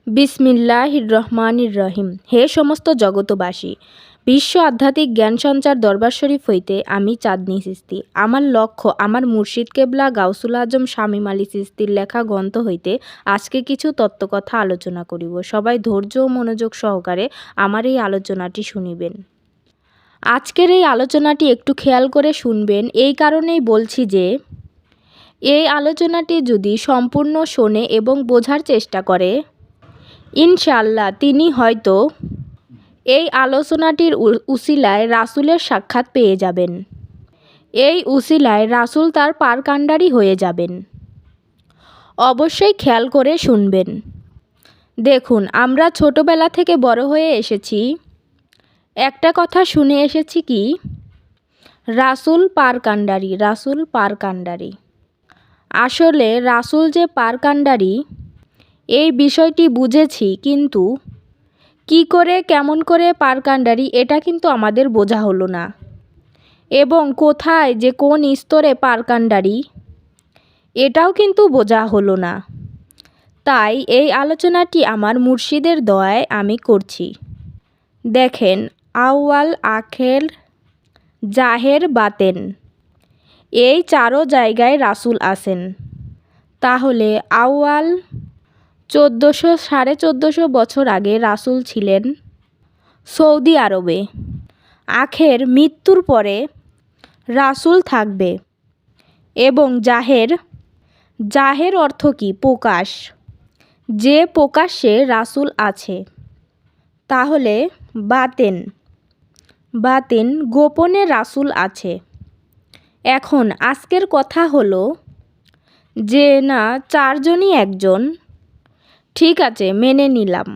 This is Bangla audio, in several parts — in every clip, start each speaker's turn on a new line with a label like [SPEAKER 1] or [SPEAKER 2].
[SPEAKER 1] বিসমিল্লাহির রহমানির রহিম। হে সমস্ত জগতবাসী, বিশ্ব আধ্যাত্মিক জ্ঞান সঞ্চার দরবার শরীফ হইতে আমি চাঁদনী চিস্তি। আমার লক্ষ্য আমার মুর্শিদ কেবলা গাউসুল আজম শামীম আলী চিস্তির লেখা গ্রন্থ হইতে আজকে কিছু তত্ত্বকথা আলোচনা করিব। সবাই ধৈর্য ও মনোযোগ সহকারে আমার এই আলোচনাটি শুনিবেন। আজকের এই আলোচনাটি একটু খেয়াল করে শুনবেন, এই কারণেই বলছি যে এই আলোচনাটি যদি সম্পূর্ণ শোনে এবং বোঝার চেষ্টা করে, ইনশাআল্লাহ তিনি হয়তো এই আলোচনাটির উসিলায় রাসূলের সাক্ষাৎ পেয়ে যাবেন। এই উসিলায় রাসূল তার পারকাণ্ডারি হয়ে যাবেন। অবশ্যই খেয়াল করে শুনবেন। দেখুন, আমরা ছোটবেলা থেকে বড় হয়ে এসেছি, একটা কথা শুনে এসেছি কি, রাসূল পারকাণ্ডারি, রাসূল পারকাণ্ডারি। আসলে রাসূল যে পারকাণ্ডারি এই বিষয়টি বুঝেছি, কিন্তু কি করে কেমন করে পারকাণ্ডারি এটা কিন্তু আমাদের বোঝা হলো না, এবং কোথায় যে কোন স্তরে পারকাণ্ডারি এটাও কিন্তু বোঝা হলো না। তাই এই আলোচনাটি আমার মুর্শিদের দয়ায় আমি করছি। দেখেন, আউয়াল, আখের, জাহের, বাতেন, এই চারো জায়গায় রাসূল আছেন। তাহলে আউয়াল 1400-1450 বছর আগে রাসূল ছিলেন সৌদি আরবে। আখের, মৃত্যুর পরে রাসূল থাকবে। এবং জাহের, জাহের অর্থ কি? প্রকাশ, যে প্রকাশ্যে রাসূল আছে। তাহলে বাতেন, বাতেন গোপনে রাসূল আছে। এখন আজকের কথা হলো যে না, চারজনই একজন, ঠিক আছে মেনে নিলাম।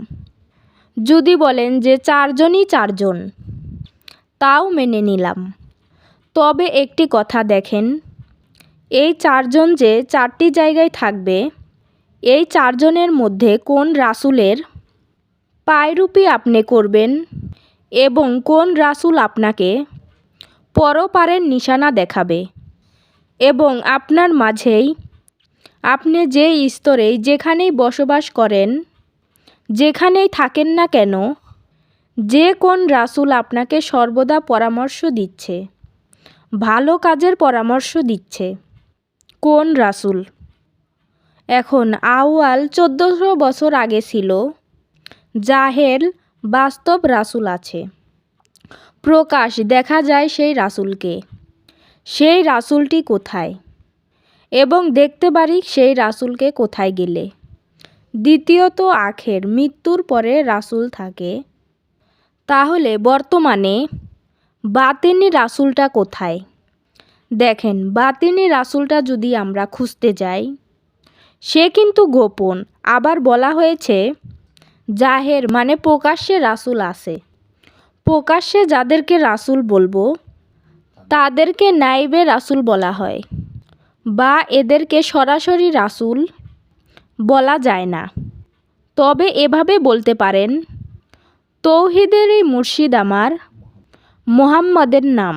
[SPEAKER 1] যদি বলেন যে চারজনই চারজন, তাও মেনে নিলাম। তবে একটি কথা দেখেন, এই চারজন যে চারটি জায়গায় থাকবে, এই চারজনের মধ্যে কোন রাসূলের পায়রূপী আপনি করবেন এবং কোন রাসূল আপনাকে পরপারের নিশানা দেখাবে, এবং আপনার মাঝেই আপনি যে স্তরেই যেখানেই বসবাস করেন, যেখানেই থাকেন না কেন, যে কোন রাসূল আপনাকে সর্বদা পরামর্শ দিচ্ছে, ভালো কাজের পরামর্শ দিচ্ছে, কোন রাসূল। এখন আউয়াল 1400 বছর আগে ছিল, জাহেল বাস্তব রাসূল আছে, প্রকাশ দেখা যায় সেই রাসূলকে। সেই রাসূলটি কোথায় এবং দেখতে পারি সেই রাসূলকে কোথায় গেলে। দ্বিতীয়ত আখের, মৃত্যুর পরে রাসূল থাকে। তাহলে বর্তমানে বাতিনি রাসূলটা কোথায়? দেখেন, বাতিনি রাসূলটা যদি আমরা খুঁজতে যাই, সে কিন্তু গোপন। আবার বলা হয়েছে জাহের, মানে প্রকাশ্যে রাসূল আছে। প্রকাশ্যে যাদেরকে রাসূল বলবো তাদেরকে নাইবে রাসূল বলা হয়, বা এদেরকে সরাসরি রাসূল বলা যায় না। তবে এভাবে বলতে পারেন, তৌহিদেরই মুর্শিদ আমার মুহাম্মদের নাম,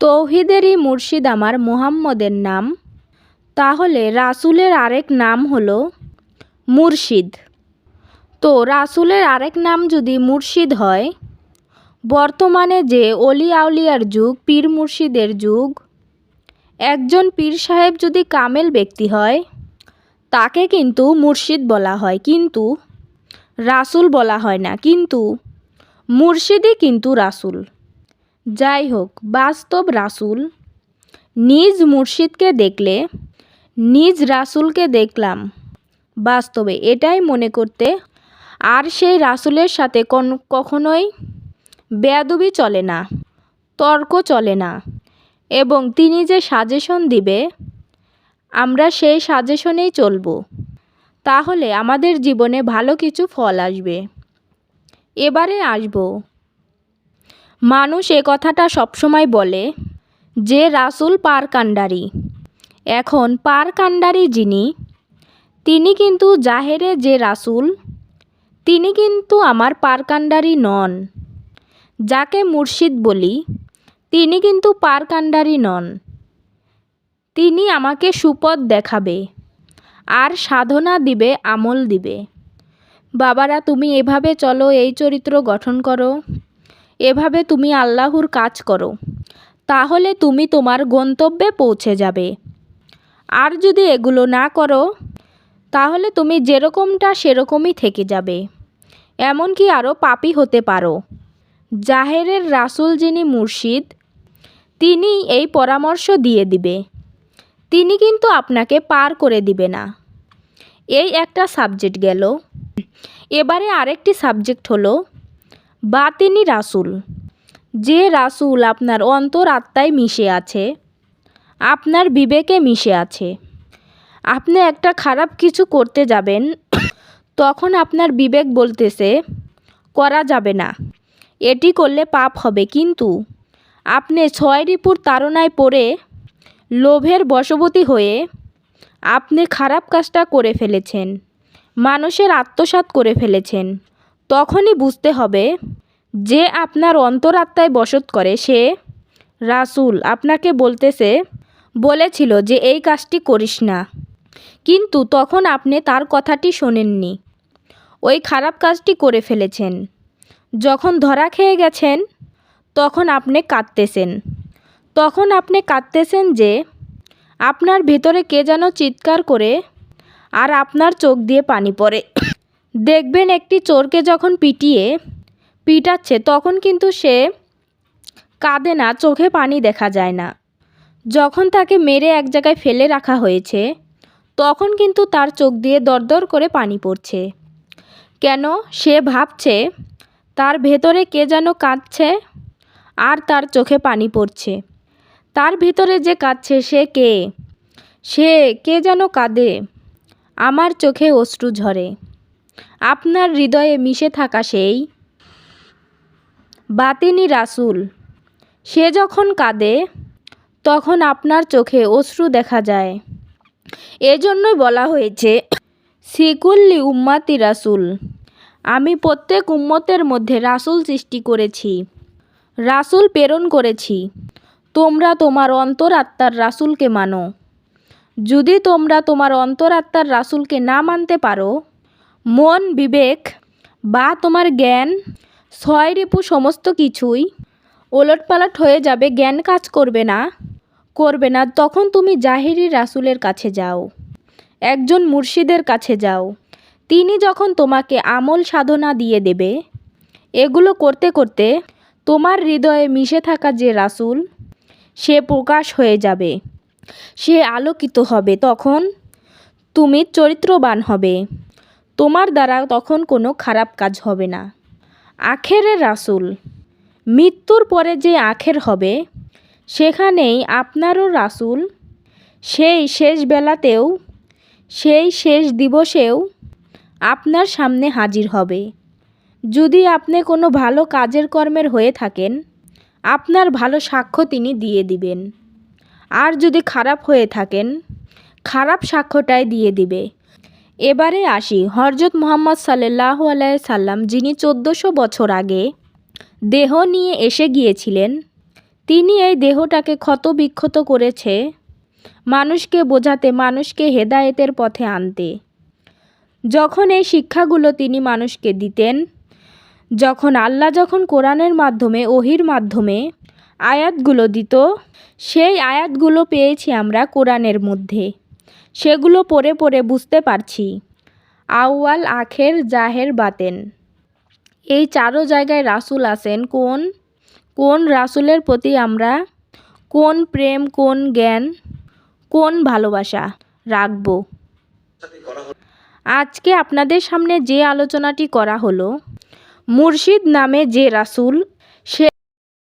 [SPEAKER 1] তৌহিদেরই মুর্শিদ আমার মুহাম্মদের নাম। তাহলে রাসূলের আরেক নাম হলো মুর্শিদ। তো রাসূলের আরেক নাম যদি মুর্শিদ হয়, বর্তমানে যে অলি আউলিয়ার যুগ, পীর মুর্শিদের যুগ, একজন পীর সাহেব যদি কামেল ব্যক্তি হয়, তাকে কিন্তু মুর্শিদ বলা হয়, কিন্তু রাসূল বলা হয় না। কিন্তু মুর্শিদই কিন্তু রাসূল। যাই হোক, বাস্তব রাসূল নিজ মুর্শিদকে দেখলে নিজ রাসূলকে দেখলাম বাস্তবে, এটাই মনে করতে, আর সেই রাসূলের সাথে কখনোই বেয়াদবি চলে না, তর্ক চলে না, এবং তিনি যে সাজেশন দিবে আমরা সেই সাজেশনেই চলব। তাহলে আমাদের জীবনে ভালো কিছু ফল আসবে। এবারে আসব, মানুষ এ কথাটা সবসময় বলে যে রাসূল পারকাণ্ডারি। এখন পারকাণ্ডারি যিনি, তিনি কিন্তু জাহেরে যে রাসূল, তিনি কিন্তু আমার পারকাণ্ডারি নন। যাকে মুর্শিদ বলি, তিনি কিন্তু পারকাণ্ডারি নন। তিনি আমাকে সুপথ দেখাবে আর সাধনা দিবে, আমল দিবে। বাবারা, তুমি এভাবে চলো, এই চরিত্র গঠন করো, এভাবে তুমি আল্লাহর কাজ করো, তাহলে তুমি তোমার গন্তব্যে পৌঁছে যাবে। আর যদি এগুলো না করো তাহলে তুমি যেরকমটা সেরকমই থেকে যাবে, এমনকি আরও পাপী হতে পারো। জাহেরের রাসূল, যিনি মুর্শিদ, তিনি এই পরামর্শ দিয়ে দিবে, তিনি কিন্তু আপনাকে পার করে দিবে না। এই একটা সাবজেক্ট গেল। এবারে আরেকটি সাবজেক্ট হলো বাতিনি রাসূল। যে রাসূল আপনার অন্তর আত্মায় মিশে আছে, আপনার বিবেকে মিশে আছে। আপনি একটা খারাপ কিছু করতে যাবেন, তখন আপনার বিবেক বলতেছে করা যাবে না, এটি করলে পাপ হবে, কিন্তু আপনি ছয় রিপুর তাড়নায় পড়ে লোভের বশবর্তী হয়ে আপনি খারাপ কাজটা করে ফেলেছেন, মানুষের আত্মসাৎ করে ফেলেছেন। তখনই বুঝতে হবে যে আপনার অন্তরাত্মায় বসত করে সে রাসূল আপনাকে বলেছিল যে এই কাজটি করিস না, কিন্তু তখন আপনি তার কথাটি শোনেননি, ওই খারাপ কাজটি করে ফেলেছেন। যখন ধরা খেয়ে গেছেন তখন আপনি কাঁদতেছেন যে আপনার ভেতরে কে যেন চিৎকার করে আর আপনার চোখ দিয়ে পানি পড়ে। দেখবেন একটি চোরকে যখন পিটাচ্ছে তখন কিন্তু সে কাঁদে না, চোখে পানি দেখা যায় না। যখন তাকে মেরে এক জায়গায় ফেলে রাখা হয়েছে তখন কিন্তু তার চোখ দিয়ে দরদর করে পানি পড়ছে। কেন? সে ভাবছে তার ভেতরে কে যেন কাঁদছে আর তার চোখে পানি পড়ছে। তার ভিতরে যে কাঁদছে সে কে যেন কাঁদে, আমার চোখে অশ্রু ঝরে। আপনার হৃদয়ে মিশে থাকা সেই বাতিনি রাসূল, সে যখন কাঁদে তখন আপনার চোখে অশ্রু দেখা যায়। এজন্যই বলা হয়েছে সিকুল্লি উম্মাতি রাসূল, আমি প্রত্যেক উম্মতের মধ্যে রাসূল সৃষ্টি করেছি, রাসূল প্রেরণ করেছি। তোমরা তোমার অন্তরাত্মার রাসূলকে মানো। যদি তোমরা তোমার অন্তরাত্মার রাসূলকে না মানতে পারো, মন, বিবেক বা তোমার জ্ঞান, ছয় রিপু সমস্ত কিছুই ওলটপালট হয়ে যাবে, জ্ঞান কাজ করবে না। তখন তুমি জাহেরি রাসূলের কাছে যাও, একজন মুর্শিদের কাছে যাও। তিনি যখন তোমাকে আমল সাধনা দিয়ে দেবে, এগুলো করতে করতে তোমার হৃদয়ে মিশে থাকা যে রাসূল, সে প্রকাশ হয়ে যাবে, সে আলোকিত হবে। তখন তুমি চরিত্রবান হবে, তোমার দ্বারা তখন কোনো খারাপ কাজ হবে না। আখেরের রাসূল, মৃত্যুর পরে যে আখের হবে সেখানেই আপনারও রাসূল সেই শেষ বেলাতেও, সেই শেষ দিবসেও আপনার সামনে হাজির হবে। যদি আপনি কোনো ভালো কাজের কর্মের হয়ে থাকেন, আপনার ভালো সাক্ষ্য তিনি দিয়ে দিবেন। আর যদি খারাপ হয়ে থাকেন, খারাপ সাক্ষ্যটাই দিয়ে দিবে। এবারে আসি হযরত মুহাম্মদ সাল্লাল্লাহু আলাইহি সাল্লাম, যিনি 1400 বছর আগে দেহ নিয়ে এসে গিয়েছিলেন। তিনি এই দেহটাকে ক্ষতবিক্ষত করেছে মানুষকে বোঝাতে, মানুষকে হেদায়েতের পথে আনতে। যখন এই শিক্ষাগুলো তিনি মানুষকে দিতেন, যখন আল্লাহ কোরআনের মাধ্যমে, ওহির মাধ্যমে আয়াতগুলো দিত, সেই আয়াতগুলো পেয়েছি আমরা কোরআনের মধ্যে। সেগুলো পড়ে পড়ে বুঝতে পারছি আউয়াল, আখের, জাহের, বাতেন, এই চারো জায়গায় রাসূল আছেন। কোন রাসূলের প্রতি আমরা কোন প্রেম, কোন জ্ঞান, কোন ভালোবাসা রাখব। আজকে আপনাদের সামনে যে আলোচনাটি করা হলো, মুর্শিদ নামে যে রাসূল